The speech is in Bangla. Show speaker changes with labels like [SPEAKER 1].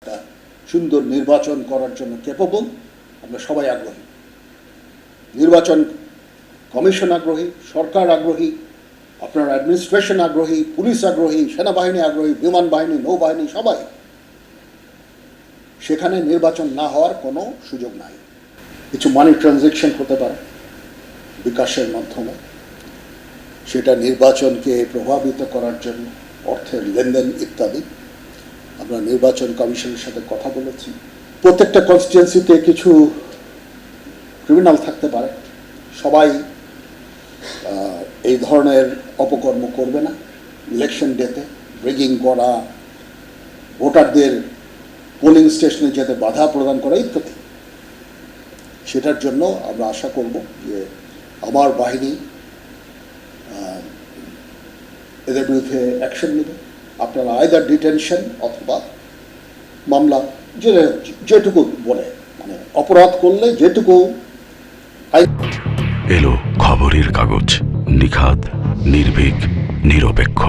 [SPEAKER 1] একটা সুন্দর নির্বাচন করার জন্য ক্যাপেবল। আমরা সবাই আগ্রহী, নির্বাচন কমিশন আগ্রহী, সরকার আগ্রহী, আপনার অ্যাডমিনিস্ট্রেশন আগ্রহী, পুলিশ আগ্রহী, সেনাবাহিনী আগ্রহী, বিমান বাহিনী, নৌবাহিনী, সবাই। সেখানে নির্বাচন না হওয়ার কোনো সুযোগ নাই। কিছু মানি ট্রানজ্যাকশন হতে পারে বিকাশের মাধ্যমে, সেটা নির্বাচনকে প্রভাবিত করার জন্য, অর্থের লেনদেন ইত্যাদি। আমরা নির্বাচন কমিশনের সাথে কথা বলেছি। প্রত্যেকটা কনস্টিটুয়েন্সিতে কিছু ক্রিমিনাল থাকতে পারে, সবাই এই ধরনের অপকর্ম করবে না। ইলেকশন ডেতে রিগিং করা, ভোটারদের পোলিং স্টেশনে যেতে বাধা প্রদান করা ইত্যাদি। সেটার জন্য আমরা আশা করব যে আমার বাহিনী এদের বিরুদ্ধে অ্যাকশন নেবে। আপনারা আইদার ডিটেনশন অথবা মামলা, যেটুকু বলে, মানে অপরাধ করলে যেটুকু।
[SPEAKER 2] এলো খবরের কাগজ, নিখাত, নির্ভীক, নিরপেক্ষ।